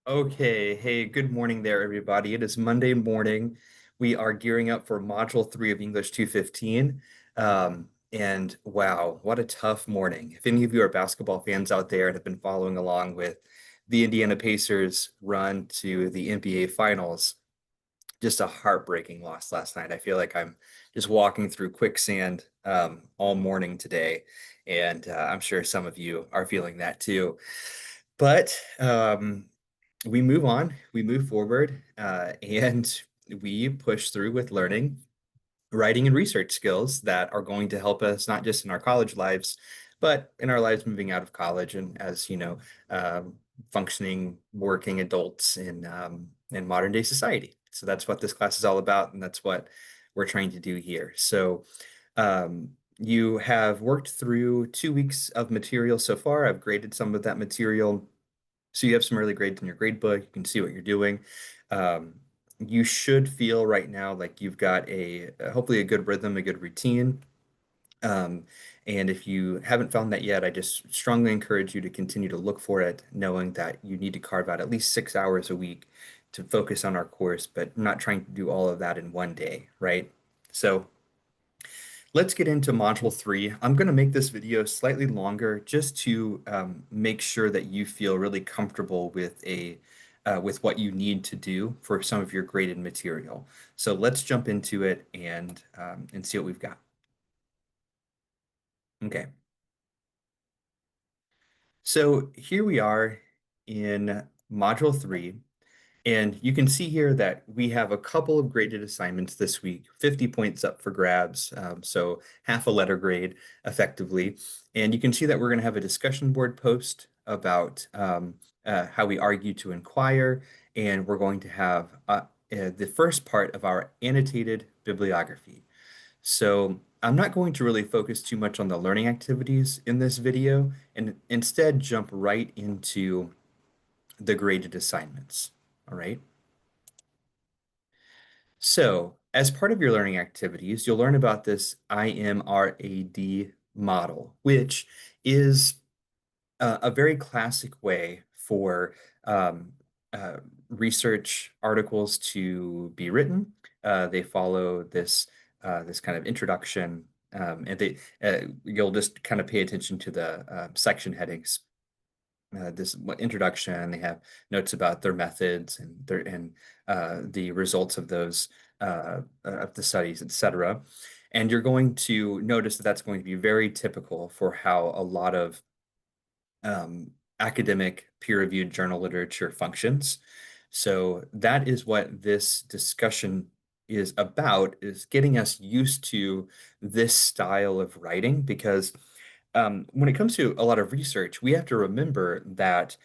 Okay, hey, good morning there, everybody. It is Monday morning. We are gearing up for Module 3 of English 215. And wow, what a tough morning. If any of you are basketball fans out there and have been following along with the Indiana Pacers run to the NBA Finals, just a heartbreaking loss last night. I feel like I'm just walking through quicksand all morning today, and I'm sure some of you are feeling that too. But we move on, we move forward, and we push through with learning writing and research skills that are going to help us not just in our college lives, but in our lives moving out of college and as um, functioning, working adults in modern day society. So that's what this class is all about, and that's what we're trying to do here. So you have worked through 2 weeks of material so far. I've graded some of that material so you have some early grades in your grade book. You can see what you're doing. Um, you should feel right now like you've got hopefully a good rhythm, a good routine. Um, and if you haven't found that yet, I just strongly encourage you to continue to look for it, knowing that you need to carve out at least 6 hours a week to focus on our course, but not trying to do all of that in one day, right? So let's get into Module 3. I'm going to make this video slightly longer just to make sure that you feel really comfortable with what you need to do for some of your graded material. So let's jump into it and see what we've got. Okay. So here we are in Module 3. And you can see here that we have a couple of graded assignments this week, 50 points up for grabs, so half a letter grade effectively. And you can see that we're going to have a discussion board post about how we argue to inquire, and we're going to have the first part of our annotated bibliography. So I'm not going to really focus too much on the learning activities in this video, and instead jump right into the graded assignments. All right. So, as part of your learning activities, you'll learn about this IMRAD model, which is a very classic way for um, uh, research articles to be written. They follow this kind of introduction, and you'll just kind of pay attention to the section headings this introduction. They have notes about their methods and the results of those of the studies, etc. And you're going to notice that that's going to be very typical for how a lot of academic peer-reviewed journal literature functions. So that is what this discussion is about, is getting us used to this style of writing because when it comes to a lot of research, we have to remember that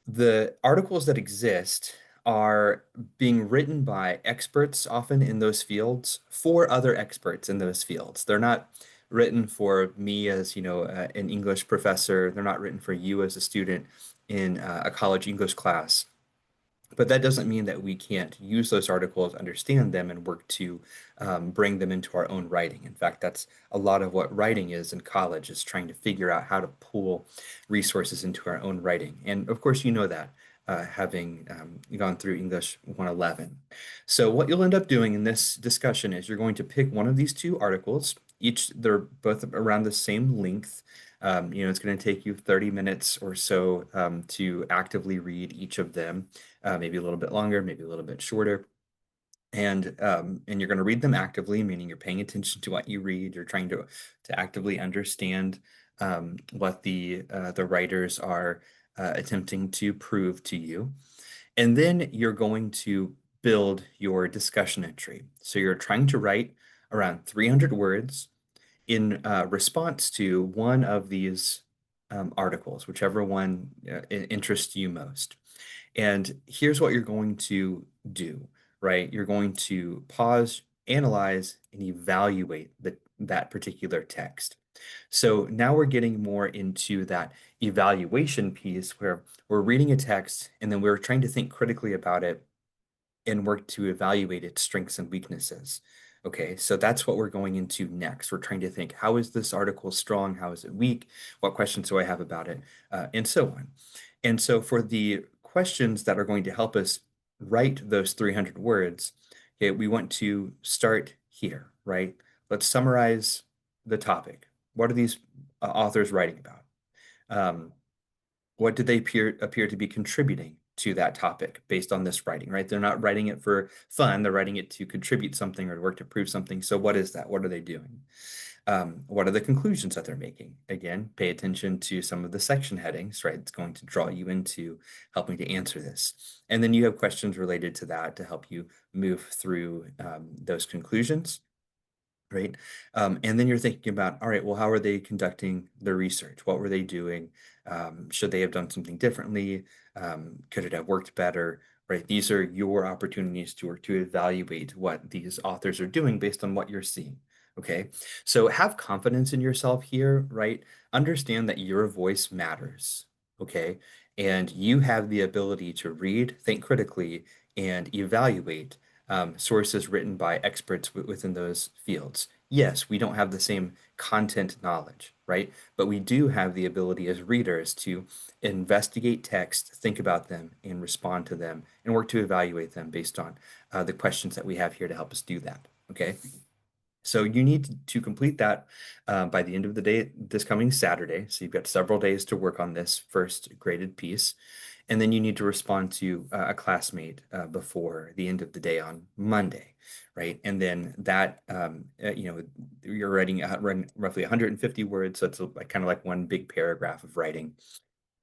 the articles that exist are being written by experts, often in those fields, for other experts in those fields. They're not written for me as, an English professor. They're not written for you as a student in a college English class. But that doesn't mean that we can't use those articles, understand them, and work to bring them into our own writing. In fact, that's a lot of what writing is in college, is trying to figure out how to pull resources into our own writing. And of course, you know that, having gone through English 111. So what you'll end up doing in this discussion is you're going to pick one of these two articles. They're both around the same length. It's going to take you 30 minutes or so to actively read each of them, maybe a little bit longer, maybe a little bit shorter. And you're going to read them actively, meaning you're paying attention to what you read. You're trying to actively understand what the writers are attempting to prove to you. And then you're going to build your discussion entry. So you're trying to write around 300 words in response to one of these articles, whichever one interests you most. And here's what you're going to do, right? You're going to pause, analyze, and evaluate that particular text. So now we're getting more into that evaluation piece where we're reading a text and then we're trying to think critically about it and work to evaluate its strengths and weaknesses. Okay, so that's what we're going into next. We're trying to think, how is this article strong? How is it weak? What questions do I have about it? And so on. And so for the questions that are going to help us write those 300 words, okay, we want to start here, right? Let's summarize the topic. What are these authors writing about? Um, what did they appear to be contributing to that topic based on this writing, right? They're not writing it for fun. They're writing it to contribute something or to work to prove something. So what is that? What are they doing? What are the conclusions that they're making? Again, pay attention to some of the section headings, right? It's going to draw you into helping to answer this. And then you have questions related to that to help you move through those conclusions, right? And then you're thinking about, all right, well, how are they conducting their research? What were they doing? Should they have done something differently? Could it have worked better? Right? These are your opportunities to work to evaluate what these authors are doing based on what you're seeing. Okay, so have confidence in yourself here, right? Understand that your voice matters. Okay, and you have the ability to read, think critically, and evaluate sources written by experts within those fields. Yes, we don't have the same content knowledge, right? But we do have the ability as readers to investigate text, think about them, and respond to them, and work to evaluate them based on the questions that we have here to help us do that. Okay. So you need to complete that by the end of the day this coming Saturday. So you've got several days to work on this first graded piece. And then you need to respond to a classmate before the end of the day on Monday, right? And then that, you're writing roughly 150 words. So it's kind of like one big paragraph of writing.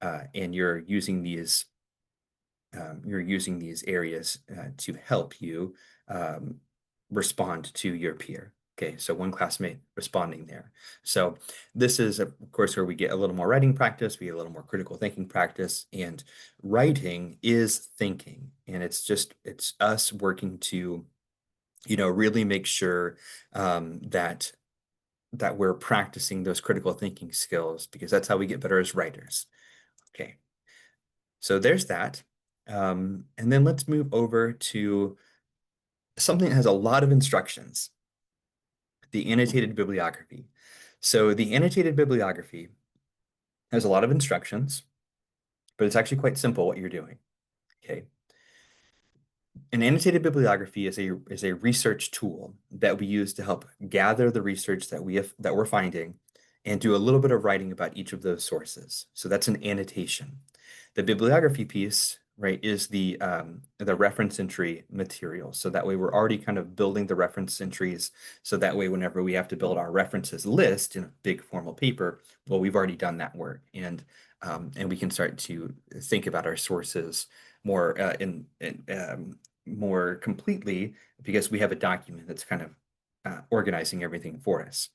And you're using these areas to help you um, respond to your peer. Okay, so one classmate responding there. So this is, of course, where we get a little more writing practice, we get a little more critical thinking practice, and writing is thinking. And it's us working to, really make sure that we're practicing those critical thinking skills because that's how we get better as writers. Okay, so there's that. And then let's move over to something that has a lot of instructions, the annotated bibliography. So the annotated bibliography has a lot of instructions, but it's actually quite simple what you're doing. Okay. An annotated bibliography is a research tool that we use to help gather the research that we're finding and do a little bit of writing about each of those sources. So that's an annotation. The bibliography piece, right, is the reference entry material. So that way we're already kind of building the reference entries. So that way whenever we have to build our references list in a big formal paper, well, we've already done that work, and we can start to think about our sources more more completely because we have a document that's kind of organizing everything for us.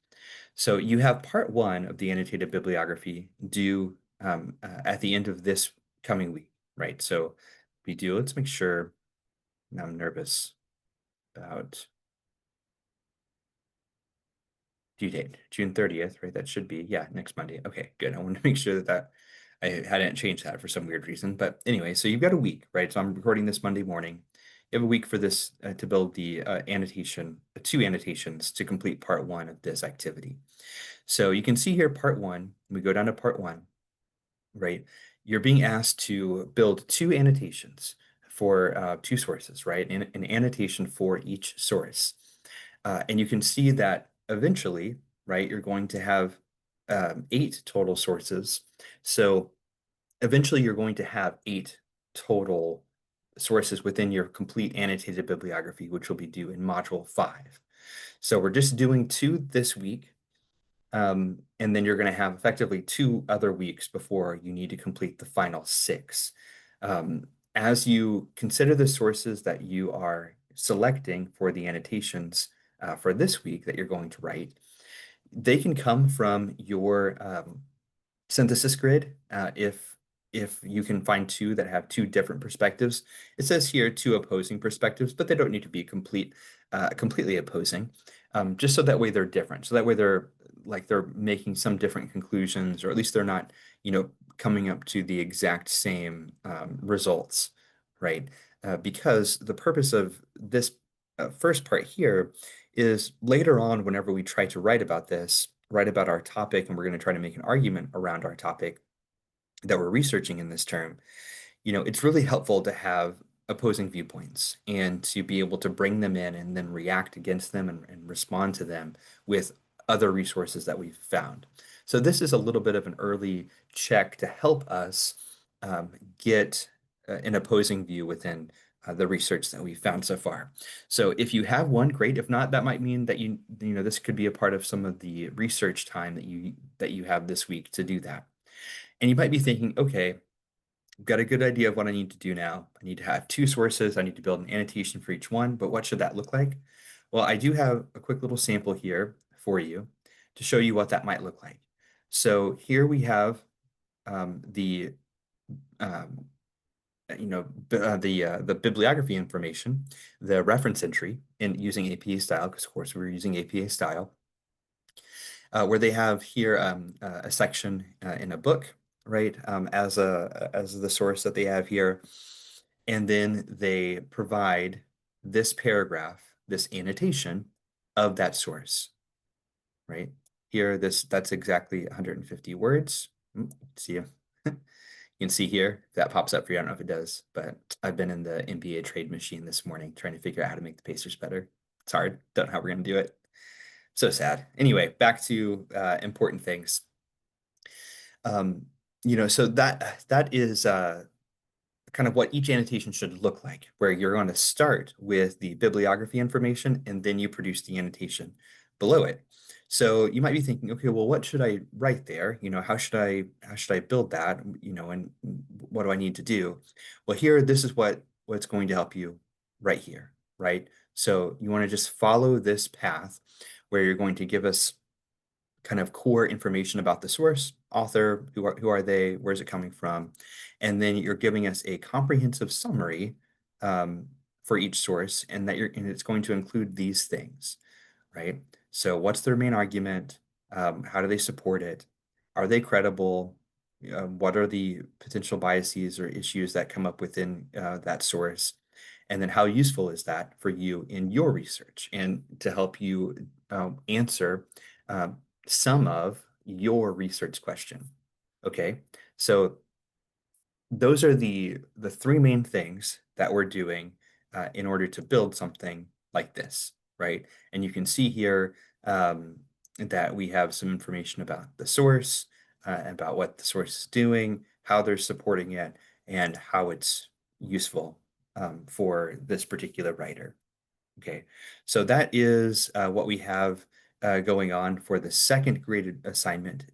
So you have part one of the annotated bibliography due at the end of this coming week, right? So we do, let's make sure, now I'm nervous about due date, June 30th, right? That should be, yeah, next Monday. Okay, good. I want to make sure that I hadn't changed that for some weird reason. But anyway, so you've got a week, right? So I'm recording this Monday morning. You have a week for this to build the two annotations to complete part one of this activity. So you can see here part one, we go down to part one, right? You're being asked to build two annotations for two sources, right? An annotation for each source. And you can see that eventually, right, you're going to have 8 total sources. So eventually you're going to have 8 total sources within your complete annotated bibliography, which will be due in module 5. So we're just doing 2 this week. And then you're going to have effectively 2 other weeks before you need to complete the final 6. As you consider the sources that you are selecting for the annotations for this week that you're going to write, they can come from your synthesis grid if you can find 2 that have 2 different perspectives. It says here 2 opposing perspectives, but they don't need to be completely opposing, just so that way they're different. So that way they're making some different conclusions, or at least they're not, coming up to the exact same results, right? Because the purpose of this first part here is later on, whenever we try to write about our topic, and we're going to try to make an argument around our topic that we're researching in this term, it's really helpful to have opposing viewpoints and to be able to bring them in and then react against them and respond to them with other resources that we've found. So this is a little bit of an early check to help us get an opposing view within the research that we've found so far. So if you have one, great. If not, that might mean that this could be a part of some of the research time that you have this week to do that. And you might be thinking, okay, I've got a good idea of what I need to do now. I need to have two sources. I need to build an annotation for each one, but what should that look like? Well, I do have a quick little sample here for you to show you what that might look like. So here we have the um, the bibliography information, the reference entry in using APA style, because of course we're using APA style, where they have here a section in a book, right, as the source that they have here, and then they provide this paragraph, this annotation of that source, right? Here, that's exactly 150 words. See you. You can see here, if that pops up for you. I don't know if it does, but I've been in the NBA trade machine this morning trying to figure out how to make the Pacers better. It's hard. Don't know how we're going to do it. So sad. Anyway, back to important things. So that is kind of what each annotation should look like, where you're going to start with the bibliography information and then you produce the annotation below it. So you might be thinking, okay, well, what should I write there? How should I build that? And what do I need to do? Well, here, this is what's going to help you right here, right? So you want to just follow this path where you're going to give us kind of core information about the source, author, who are they, where's it coming from, and then you're giving us a comprehensive summary for each source, and it's going to include these things, right? So what's their main argument? How do they support it? Are they credible? What are the potential biases or issues that come up within that source? And then how useful is that for you in your research and to help you answer some of your research question? Okay, so those are the three main things that we're doing in order to build something like this, right? And you can see here that we have some information about the source, about what the source is doing, how they're supporting it, and how it's useful for this particular writer. Okay, so that is what we have going on for the second graded assignment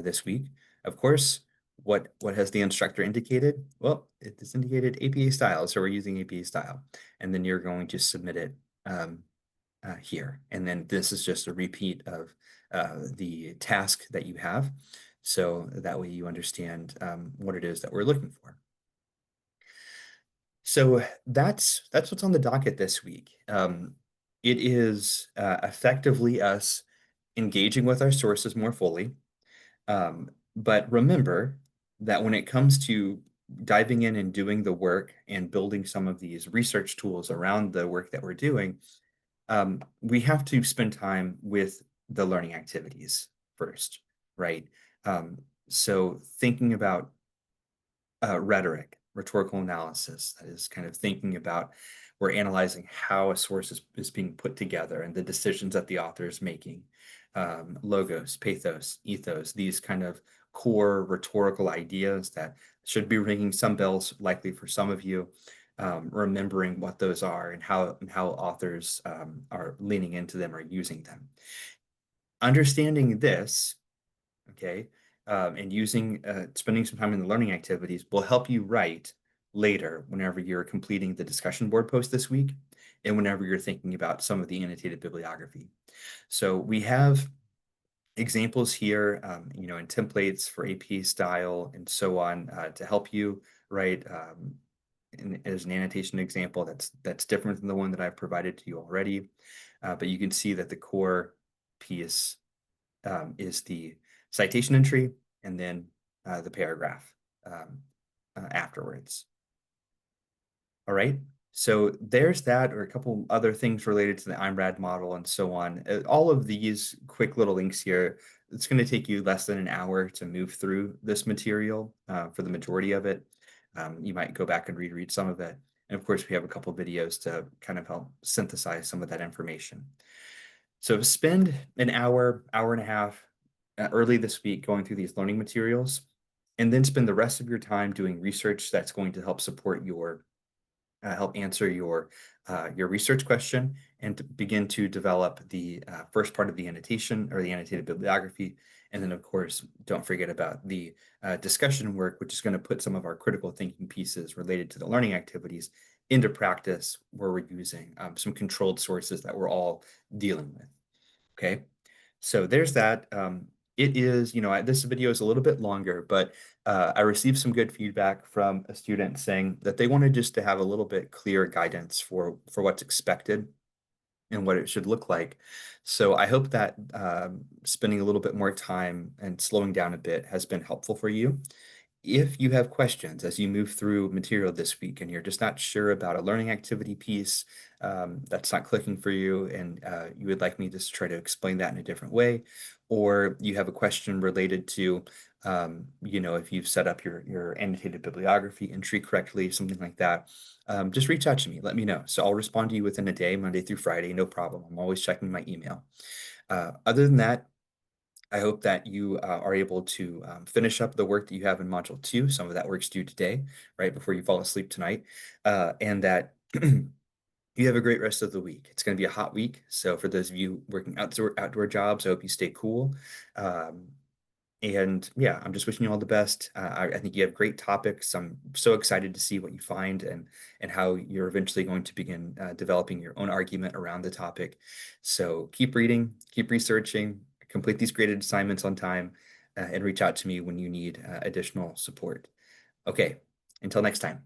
this week. Of course, what has the instructor indicated? Well, it is indicated APA style, so we're using APA style, and then you're going to submit it here. And then this is just a repeat of the task that you have, so that way you understand what it is that we're looking for. So that's what's on the docket this week. It is effectively us engaging with our sources more fully. But remember that when it comes to diving in and doing the work and building some of these research tools around the work that we're doing, we have to spend time with the learning activities first, right? So thinking about rhetoric, rhetorical analysis, that is kind of thinking about, we're analyzing how a source is being put together and the decisions that the author is making. Logos, pathos, ethos, these kind of core rhetorical ideas that should be ringing some bells, likely for some of you, remembering what those are and how authors are leaning into them or using them. Understanding this, okay, and spending some time in the learning activities will help you write later whenever you're completing the discussion board post this week and whenever you're thinking about some of the annotated bibliography. So we have examples here, and templates for APA style and so on to help you write as an annotation example that's different than the one that I've provided to you already. But you can see that the core piece is the citation entry and then the paragraph afterwards. All right, so there's that, or a couple other things related to the IMRAD model and so on. All of these quick little links here, it's going to take you less than an hour to move through this material for the majority of it. You might go back and reread some of it. And of course, we have a couple videos to kind of help synthesize some of that information. So spend an hour, hour and a half early this week going through these learning materials, and then spend the rest of your time doing research that's going to help support your help answer your research question and to begin to develop the first part of the annotation or the annotated bibliography. And then, of course, don't forget about the discussion work, which is going to put some of our critical thinking pieces related to the learning activities into practice where we're using some controlled sources that we're all dealing with. Okay. So there's that. It is, this video is a little bit longer, but I received some good feedback from a student saying that they wanted just to have a little bit clearer guidance for what's expected and what it should look like. So I hope that spending a little bit more time and slowing down a bit has been helpful for you. If you have questions as you move through material this week and you're just not sure about a learning activity piece that's not clicking for you, and you would like me to try to explain that in a different way, or you have a question related to, if you've set up your annotated bibliography entry correctly, something like that, just reach out to me. Let me know. So I'll respond to you within a day, Monday through Friday, no problem. I'm always checking my email. Other than that, I hope that you are able to finish up the work that you have in Module 2. Some of that work's due today, right before you fall asleep tonight, and that you have a great rest of the week. It's going to be a hot week. So for those of you working outdoor jobs, I hope you stay cool. Um, and yeah, I'm just wishing you all the best. I think you have great topics. I'm so excited to see what you find and how you're eventually going to begin developing your own argument around the topic. So keep reading, keep researching, complete these graded assignments on time, and reach out to me when you need additional support. Okay, until next time.